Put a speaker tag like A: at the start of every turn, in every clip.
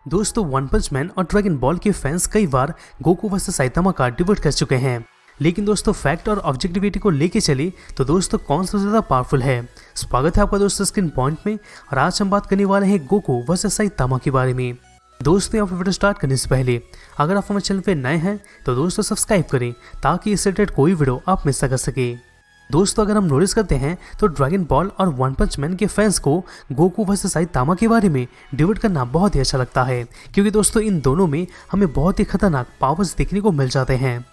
A: दोस्तों वन पंच मैन और dragon ball के फैंस कई बार गोकू वर्सेस साइतामा का डिबेट कर चुके हैं, लेकिन दोस्तों फैक्ट और ऑब्जेक्टिविटी को लेके चले तो दोस्तों कौन सा ज्यादा पावरफुल है। स्वागत है आपका दोस्तों स्क्रीन पॉइंट में और आज हम बात करने वाले हैं गोकू वर्सेस साइतामा के बारे में। दोस्तों यहाँ पर वीडियो स्टार्ट करने से पहले अगर आप हमारे चैनल पे नए हैं तो दोस्तों सब्सक्राइब करें ताकि इससे रिलेटेड कोई वीडियो आप मिस ना कर सके। दोस्तों अगर हम नोटिस करते हैं तो ड्रैगन बॉल और वन पंच मैन के फैंस को गोकू वर्सेस साइतामा के बारे में डिबेट करना बहुत ही अच्छा लगता है, क्योंकि दोस्तों इन दोनों में हमें बहुत ही खतरनाक पावर्स देखने को मिल जाते हैं।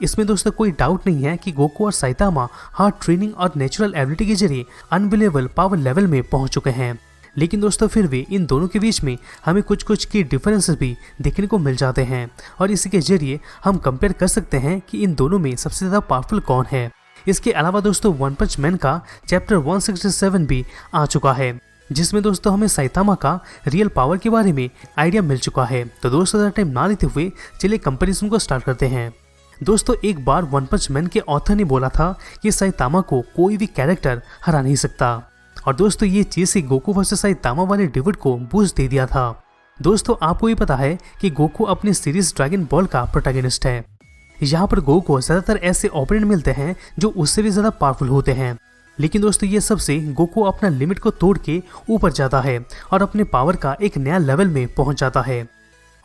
A: इसमें दोस्तों कोई डाउट नहीं है कि गोकू और साइतामा हार्ड ट्रेनिंग और नेचुरल एबिलिटी के जरिए अनबिलीवेबल पावर लेवल में पहुंच चुके हैं, लेकिन दोस्तों फिर भी इन दोनों के बीच में हमें कुछ की डिफरेंसेस भी देखने को मिल जाते हैं और इसी के जरिए हम कंपेयर कर सकते हैं कि इन दोनों में सबसे ज़्यादा पावरफुल कौन है। इसके अलावा दोस्तों वन पंच मैन का चैप्टर 167 भी आ चुका है, जिसमें दोस्तों हमें साइतामा का रियल पावर के बारे में आइडिया मिल चुका है। तो दोस्तों ज़्यादा टाइम ना लेते हुए चलिए कंपैरिजन को स्टार्ट करते हैं। दोस्तों एक बार वन पंच मैन के ऑथर ने बोला था कि साइतामा को कोई भी कैरेक्टर हरा नहीं सकता, और दोस्तों ये चीज़ से गोकू वर्सेस साइतामा वाले डिबेट को बूस्ट दे दिया था। दोस्तों आपको ये पता है कि गोकू अपने सीरीज ड्रैगन बॉल का प्रोटैगनिस्ट है। यहाँ पर गोकू को ज्यादातर ऐसे ओपोनेंट मिलते हैं जो उससे भी ज्यादा पावरफुल होते हैं, लेकिन दोस्तों ये सबसे गोकू अपना लिमिट को तोड़ के ऊपर जाता है और अपने पावर का एक नया लेवल में पहुंच जाता है।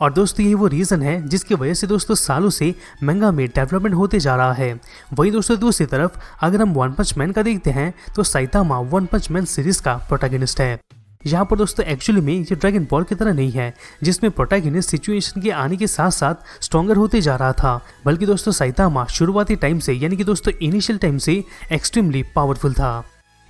A: और दोस्तों ये वो रीजन है जिसकी वजह से दोस्तों सालों से मंगा में डेवलपमेंट होते जा रहा है। वही दोस्तों दूसरी तरफ अगर हम वन पंच मैन का देखते हैं तो साइतामा वन पंच मैन सीरीज का प्रोटैगनिस्ट है। यहाँ पर दोस्तों एक्चुअली में ये ड्रैगन बॉल की तरह नहीं है जिसमें प्रोटैगनिस्ट सिचुएशन के आने के साथ साथ स्ट्रॉन्गर होते जा रहा था, बल्कि दोस्तों साइतामा शुरुआती टाइम से यानी कि दोस्तों इनिशियल टाइम से एक्सट्रीमली पावरफुल था।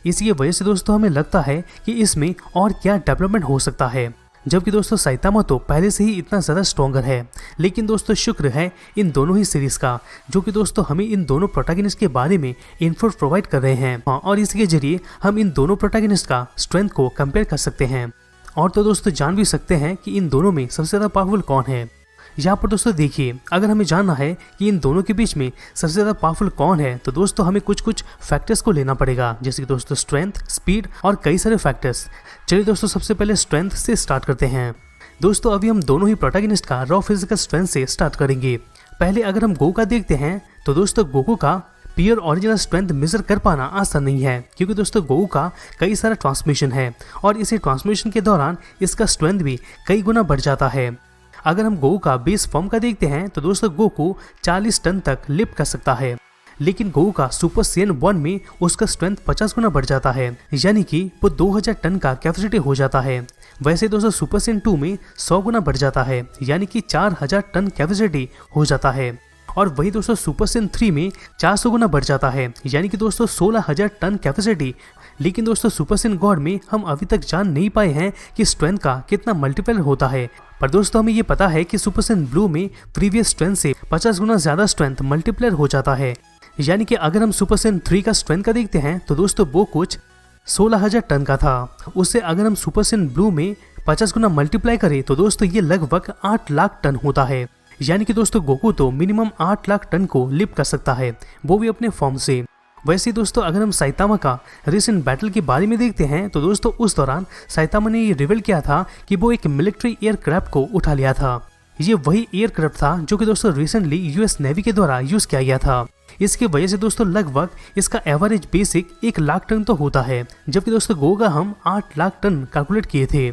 A: इसी की वजह से दोस्तों हमें लगता है कि इसमें और क्या डेवलपमेंट हो सकता है, जबकि दोस्तों साइतामा तो पहले से ही इतना ज़्यादा स्ट्रॉन्गर है। लेकिन दोस्तों शुक्र है इन दोनों ही सीरीज का, जो कि दोस्तों हमें इन दोनों प्रोटैगनिस्ट के बारे में इन्फो प्रोवाइड कर रहे हैं और इसके जरिए हम इन दोनों प्रोटैगनिस्ट का स्ट्रेंथ को कंपेयर कर सकते हैं और तो दोस्तों जान भी सकते हैं कि इन दोनों में सबसे ज़्यादा पावरफुल कौन है। यहाँ पर दोस्तों देखिए, अगर हमें जानना है कि इन दोनों के बीच में सबसे ज़्यादा पावरफुल कौन है तो दोस्तों हमें कुछ फैक्टर्स को लेना पड़ेगा, जैसे कि दोस्तों स्ट्रेंथ, स्पीड और कई सारे फैक्टर्स। चलिए दोस्तों सबसे पहले स्ट्रेंथ से स्टार्ट करते हैं। दोस्तों अभी हम दोनों ही प्रोटैगनिस्ट का रॉ फिजिकल स्ट्रेंथ से स्टार्ट करेंगे। पहले अगर हम गोकू का देखते हैं तो दोस्तों गोकू का प्योर ओरिजिनल स्ट्रेंथ मेजर कर पाना आसान नहीं है, क्योंकि दोस्तों गोकू का कई सारा ट्रांसमिशन है और इसी ट्रांसमिशन के दौरान इसका स्ट्रेंथ भी कई गुना बढ़ जाता है। अगर हम गोकू का बेस फॉर्म का देखते हैं तो दोस्तों गोकू 40 टन तक लिफ्ट कर सकता है, लेकिन गोकू का सुपर सेन 1 में उसका स्ट्रेंथ 50 गुना बढ़ जाता है, यानी कि वो 2000 टन का कैपेसिटी हो जाता है। वैसे दोस्तों सुपर सेन 2 में 100 गुना बढ़ जाता है, यानी कि 4000 टन कैपेसिटी हो जाता है। और वही दोस्तों सुपर सेन 3 में 400 गुना बढ़ जाता है, यानी कि दोस्तों 16000 टन कैपेसिटी। लेकिन दोस्तों सुपर सेन गॉड में हम अभी तक जान नहीं पाए हैं कि स्ट्रेंथ का कितना मल्टीपल होता है, पर दोस्तों हमें ये पता है कि सुपर सेन ब्लू में प्रीवियस स्ट्रेंथ से 50 गुना ज्यादा स्ट्रेंथ मल्टीप्लायर हो जाता है। यानी कि अगर हम सुपर सेन 3 का स्ट्रेंथ का देखते हैं तो दोस्तों वो कुछ 16000 टन का था। उससे अगर हम सुपर सेन ब्लू में 50 गुना मल्टीप्लाई करें तो दोस्तों ये लगभग 8 लाख टन होता है, यानी कि दोस्तों गोकू तो मिनिमम 8 लाख टन को लिफ्ट कर सकता है, वो भी अपने फॉर्म से। वैसे दोस्तों अगर हम साइतामा का रिसेंट बैटल के बारे में देखते हैं तो दोस्तों उस दौरान साइतामा ने ये रिवील किया था कि वो एक मिलिट्री एयरक्राफ्ट को उठा लिया था। ये वही एयरक्राफ्ट था जो कि दोस्तों रिसेंटली यूएस नेवी के द्वारा यूज किया गया था। इसकी वजह से दोस्तों लगभग इसका एवरेज बेसिक 1 लाख टन तो होता है, जबकि दोस्तों गोकू का हम 8 लाख टन कैलकुलेट किए थे।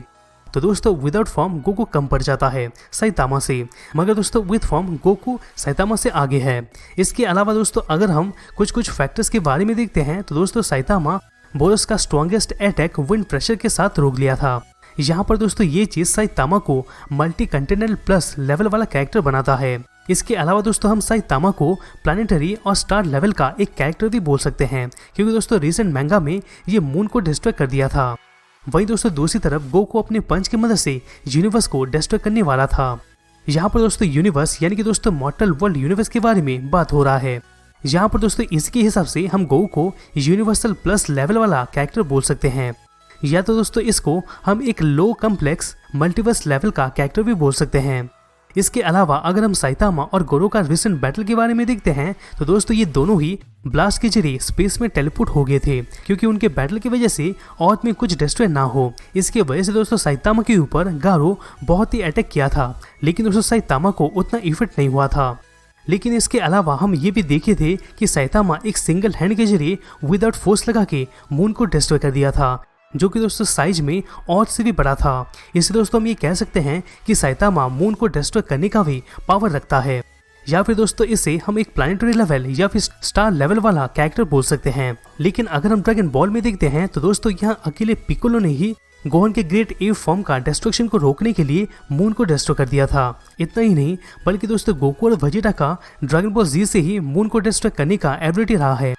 A: तो दोस्तों विदाउट फॉर्म गोकू कम पड़ जाता है साइतामा से, मगर दोस्तों विद फॉर्म गोकू साइतामा से आगे है। इसके अलावा दोस्तों अगर हम कुछ फैक्टर्स के बारे में देखते हैं तो दोस्तों साइतामा बोरस का स्ट्रॉन्गेस्ट अटैक विंड प्रेशर के साथ रोक लिया था। यहाँ पर दोस्तों ये चीज साइतामा को मल्टी कंटिनेंटल प्लस लेवल वाला कैरेक्टर बनाता है। इसके अलावा दोस्तों हम साइतामा को प्लानिटरी और स्टार लेवल का एक कैरेक्टर भी बोल सकते हैं, क्योंकि दोस्तों रिसेंट मंगा में ये मून को डिस्ट्रॉय कर दिया था। वहीं दोस्तों दूसरी तरफ गोकू अपने पंच की मदद से यूनिवर्स को डिस्ट्रॉय करने वाला था। यहाँ पर दोस्तों यूनिवर्स यानी कि दोस्तों मॉर्टल वर्ल्ड यूनिवर्स के बारे में बात हो रहा है। यहाँ पर दोस्तों इसके हिसाब से हम गोकू को यूनिवर्सल प्लस लेवल वाला कैरेक्टर बोल सकते हैं, या तो दोस्तों इसको हम एक लो कम्प्लेक्स मल्टीवर्स लेवल का कैरेक्टर भी बोल सकते हैं। इसके अलावा अगर हम साइतामा और गोरो का रिसेंट बैटल के बारे में देखते हैं तो दोस्तों ये दोनों ही ब्लास्ट के जरिए स्पेस में टेलीपोर्ट हो गए थे, क्योंकि उनके बैटल की वजह से अर्थ में कुछ डिस्ट्रॉय ना हो। इसकी वजह से दोस्तों साइतामा के ऊपर गारो बहुत ही अटैक किया था, लेकिन दोस्तों साइतामा को उतना इफेक्ट नहीं हुआ था। लेकिन इसके अलावा हम ये भी देखे थे कि साइतामा एक सिंगल हैंड के जरिए विदाउट फोर्स लगा के मून को डिस्ट्रॉय कर दिया था, जो कि दोस्तों साइज में और से भी बड़ा था। इससे दोस्तों हम ये कह सकते हैं कि साइतामा मून को डिस्ट्रॉय करने का भी पावर रखता है, या फिर दोस्तों इसे हम एक प्लैनेटरी लेवल या फिर स्टार लेवल वाला कैरेक्टर बोल सकते हैं। लेकिन अगर हम ड्रैगन बॉल में देखते हैं तो दोस्तों यहाँ अकेले पिकोलो ने ही गोहन के ग्रेट एव फॉर्म का डिस्ट्रक्शन को रोकने के लिए मून को डिस्ट्रॉय कर दिया था। इतना ही नहीं बल्कि दोस्तों गोकू और वेजिटा का ड्रैगन बॉल जी से ही मून को डिस्ट्रॉय करने का एबिलिटी रहा है।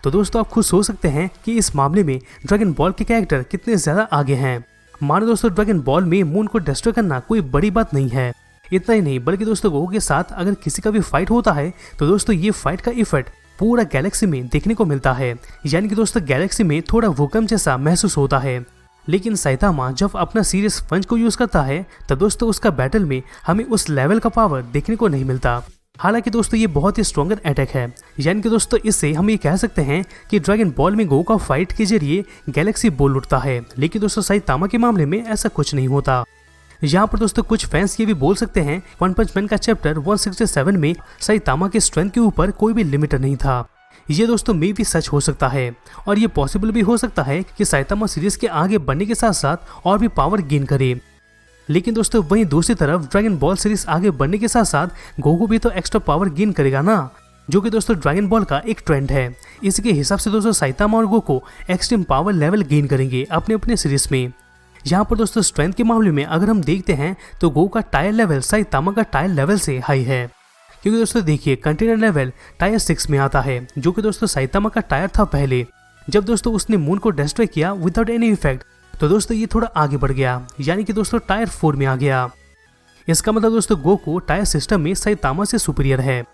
A: तो दोस्तों आप खुद सोच सकते हैं कि इस मामले में ड्रैगन बॉल के कैरेक्टर कितने ज्यादा आगे हैं। मानो दोस्तों ड्रैगन बॉल में मून को डिस्ट्रॉय करना कोई बड़ी बात नहीं है। इतना ही नहीं बल्कि दोस्तों गोकू के साथ अगर किसी का भी फाइट होता है तो दोस्तों ये फाइट का इफेक्ट पूरा गैलेक्सी में देखने को मिलता है, यानी कि दोस्तों गैलेक्सी में थोड़ा भूकंप जैसा महसूस होता है। लेकिन साइतामा जब अपना सीरियस पंच को यूज करता है तो दोस्तों उसका बैटल में हमें उस लेवल का पावर देखने को नहीं मिलता। हालांकि दोस्तों ये बहुत ही स्ट्रॉन्गर अटैक है, यानी कि दोस्तों इससे हम ये कह सकते हैं कि ड्रैगन बॉल में गोकू का फाइट के जरिए गैलेक्सी बोल उठता है। लेकिन दोस्तों साइतामा के मामले में ऐसा कुछ नहीं होता। यहाँ पर दोस्तों कुछ फैंस ये भी बोल सकते हैं वन पंच मैन का चैप्टर 167 में साइतामा के स्ट्रेंथ के ऊपर कोई भी लिमिटर नहीं था। ये दोस्तों में भी सच हो सकता है, और ये पॉसिबल भी हो सकता है कि साइतामा सीरीज के आगे बढ़ने के साथ साथ और भी पावर गेन करे। लेकिन दोस्तों वहीं दूसरी तरफ ड्रैगन बॉल सीरीज आगे बढ़ने के साथ साथ गोकू भी तो एक्स्ट्रा पावर गेन करेगा ना, जो कि दोस्तों ड्रैगन बॉल का एक ट्रेंड है। इसके हिसाब से दोस्तों साइतामा और Goku extreme power level gain करेंगे अपने अपने सीरीज में। यहाँ पर दोस्तों स्ट्रेंथ के मामले में अगर हम देखते हैं तो गोकू का टायर लेवल साइतामा का टायर लेवल से हाई है, क्योंकि दोस्तों देखिए कंटेनर लेवल टायर 6 में आता है, जो कि दोस्तों साइतामा का टायर था पहले। जब दोस्तों उसने मून को डिस्ट्रॉय किया विदाउट एनी इफेक्ट तो दोस्तों ये थोड़ा आगे बढ़ गया, यानी कि दोस्तों टायर 4 में आ गया। इसका मतलब दोस्तों गोकू टायर सिस्टम में साइतामा से सुपीरियर है।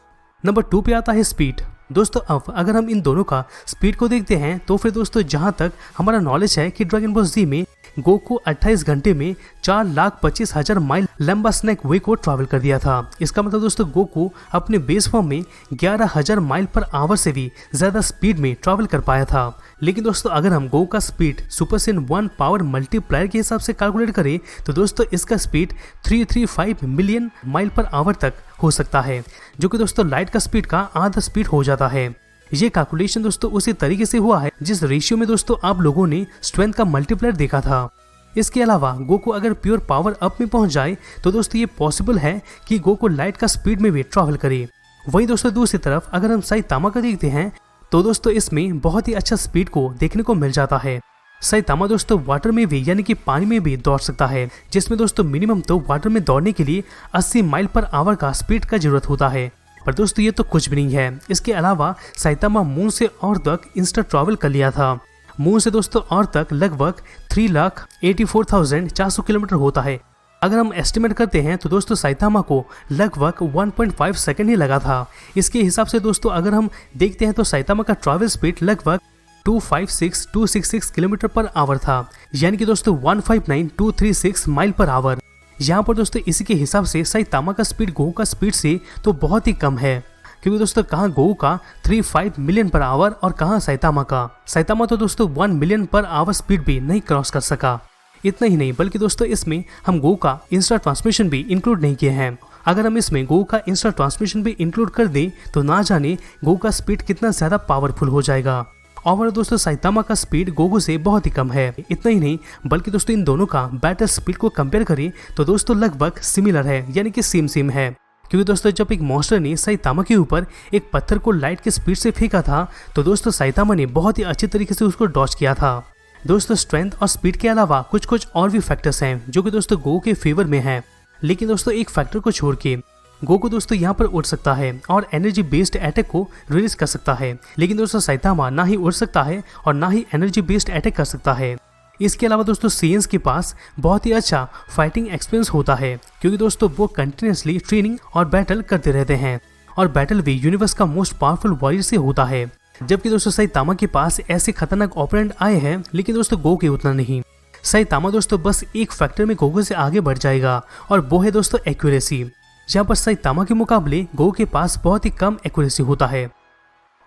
A: नंबर 2 पे आता है स्पीड। दोस्तों अब अगर हम इन दोनों का स्पीड को देखते हैं तो फिर दोस्तों जहां तक हमारा नॉलेज है कि ड्रैगन बॉल जी में गोकू 28 घंटे में 4,25,000 माइल लंबा स्नैक वे को ट्रैवल कर दिया था। इसका मतलब दोस्तों गोकू अपने बेस फॉर्म में 11,000 माइल पर आवर से भी ज्यादा स्पीड में ट्रैवल कर पाया था। लेकिन दोस्तों अगर हम गोकू का speed super Sen 1 power multiplier के हिसाब से कैलकुलेट करें तो दोस्तों इसका speed 335 million mile per hour तक हो सकता है, जो कि दोस्तों लाइट का स्पीड का आधा स्पीड हो जाता है। ये कैलकुलेशन दोस्तों उसी तरीके से हुआ है जिस रेशियो में दोस्तों आप लोगों ने स्ट्रेंथ का मल्टीप्लायर देखा था। इसके अलावा गोकू अगर प्योर पावर अप में पहुंच जाए तो दोस्तों ये पॉसिबल है कि गोकू लाइट का स्पीड में भी ट्रैवल करे। वहीं दोस्तों दूसरी तरफ अगर हम साइतामा का देखते हैं तो दोस्तों इसमें बहुत ही अच्छा स्पीड को देखने को मिल जाता है। साइतामा दोस्तों वाटर में भी यानी कि पानी में भी दौड़ सकता है, जिसमें दोस्तों मिनिमम तो वाटर में दौड़ने के लिए 80 माइल पर आवर का स्पीड का जरूरत होता है। पर दोस्तों ये तो कुछ भी नहीं है। इसके अलावा साइतामा मून से और तक इंस्टा ट्रैवल कर लिया था। मून से दोस्तों और तक लगभग 3,84,400 किलोमीटर होता है। अगर हम एस्टिमेट करते हैं तो दोस्तों साइतामा को लगभग 1.5 सेकंड ही लगा था। इसके हिसाब से दोस्तों अगर हम देखते हैं तो साइतामा का ट्रैवल स्पीड लगभग 266 किलोमीटर पर आवर था, यानी कि दोस्तों 159,236 माइल पर आवर। यहाँ पर दोस्तों इसी के हिसाब से साइतामा का स्पीड गोकू का स्पीड से तो बहुत ही कम है, क्योंकि दोस्तों कहाँ गोकू का 35 मिलियन पर आवर और कहाँ साइतामा का। साइतामा तो दोस्तों 1 मिलियन पर आवर स्पीड भी नहीं क्रॉस कर सका। इतना ही नहीं बल्कि दोस्तों इसमें हम गोकू का इंस्टा ट्रांसमिशन भी इंक्लूड नहीं किए हैं। अगर हम इसमें गोकू का इंस्टा ट्रांसमिशन भी इंक्लूड कर दें तो ना जाने गोकू का स्पीड कितना ज्यादा पावरफुल हो जाएगा। और दोस्तों साइतामा का स्पीड गोकू से बहुत ही कम है। इतना ही नहीं बल्कि दोस्तों इन दोनों का बैटल स्पीड को कंपेयर करें तो दोस्तों लगभग सिमिलर है, यानी कि सेम है। क्योंकि दोस्तों जब एक मॉन्स्टर ने साइतामा के ऊपर एक पत्थर को लाइट के स्पीड से फेंका था तो दोस्तों साइतामा ने बहुत ही अच्छे तरीके से उसको डॉज किया था। दोस्तों स्ट्रेंथ और स्पीड के अलावा कुछ और भी फैक्टर्स हैं जो कि दोस्तों गोकू के फेवर में है। लेकिन दोस्तों एक फैक्टर को छोड़ के गोकू दोस्तों यहाँ पर उड़ सकता है और एनर्जी बेस्ड अटैक को रिलीज कर सकता है। लेकिन दोस्तों साइतामा ना ही उड़ सकता है और ना ही एनर्जी बेस्ड अटैक कर सकता है। इसके अलावा दोस्तों सीएंस के पास बहुत ही अच्छा फाइटिंग एक्सपीरियंस होता है, क्योंकि दोस्तों वो कंटिन्यूसली ट्रेनिंग और बैटल करते रहते हैं और बैटल भी यूनिवर्स का मोस्ट पावरफुल वॉरियर से होता है। जबकि दोस्तों साइतामा के पास ऐसे खतरनाक ओपोनेंट आए हैं, लेकिन दोस्तों गोकू के उतना नहीं। साइतामा दोस्तों बस एक फैक्टर में गोकू से आगे बढ़ जाएगा और वो है दोस्तों एक्यूरेसी। जहाँ पर साइतामा के मुकाबले गोकू के पास बहुत ही कम एक्यूरेसी होता है।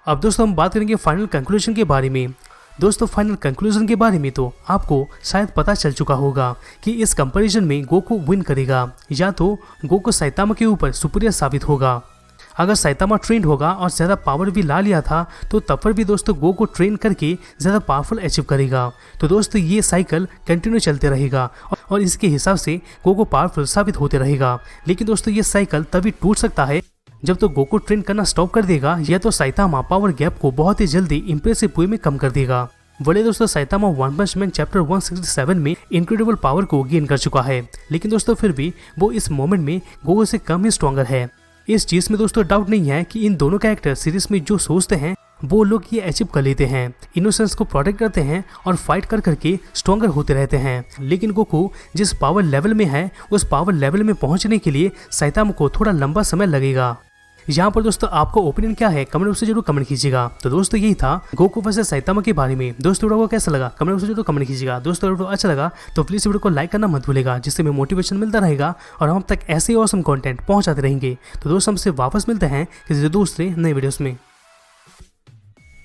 A: अब दोस्तों हम बात करेंगे फाइनल कंक्लूजन के बारे में। दोस्तों फाइनल कंक्लूजन के बारे में तो आपको शायद पता चल चुका होगा कि इस कंपैरिजन में गोकू विन करेगा, या तो गोकू साइतामा के ऊपर सुपीरियर साबित होगा। अगर साइतामा ट्रेंड होगा और ज़्यादा पावर भी ला लिया था तो तब पर भी दोस्तों गोकू ट्रेन करके ज़्यादा पावरफुल अचीव करेगा। तो दोस्तों ये साइकिल कंटिन्यू चलते रहेगा और इसके हिसाब से गोकू पावरफुल साबित होते रहेगा। लेकिन दोस्तों ये साइकिल तभी टूट सकता है जब तो गोकू ट्रेन करना स्टॉप कर देगा, या तो साइतामा पावर गैप को बहुत ही जल्दी इंप्रेसिव वे में कम कर देगा। बोले दोस्तों साइतामा वन पंच मैन चैप्टर 167 में इनक्रेडिबल पावर को गेन कर चुका है, लेकिन दोस्तों फिर भी वो इस मोमेंट में गोकू से कम ही स्ट्रॉन्गर है। इस चीज में दोस्तों डाउट नहीं है कि इन दोनों कैरेक्टर सीरीज में जो सोचते हैं वो लोग ये अचीव कर लेते हैं, इनोसेंस को प्रोटेक्ट करते हैं और फाइट कर करके स्ट्रॉन्गर होते रहते हैं। लेकिन गोकू जिस पावर लेवल में है उस पावर लेवल में पहुंचने के लिए साइतामा को थोड़ा लंबा समय लगेगा। यहाँ पर दोस्तों आपको ओपिनियन क्या है कमेंट बॉक्स में जरूर कमेंट कीजिएगा। तो दोस्तों यही था गोकू वर्सेस साइतामा के बारे में। दोस्तों वीडियो को कैसा लगा कमेंट बॉक्स में जरूर कमेंट कीजिएगा। दोस्तों वीडियो अच्छा लगा तो प्लीज वीडियो को लाइक करना मत भूलेगा, जिससे हमें मोटिवेशन मिलता रहेगा और हम तक ऐसे ही ऑसम कंटेंट पहुंचाते रहेंगे। तो दोस्तों हमसे वापस मिलते हैं किसी दूसरे नए वीडियोस में।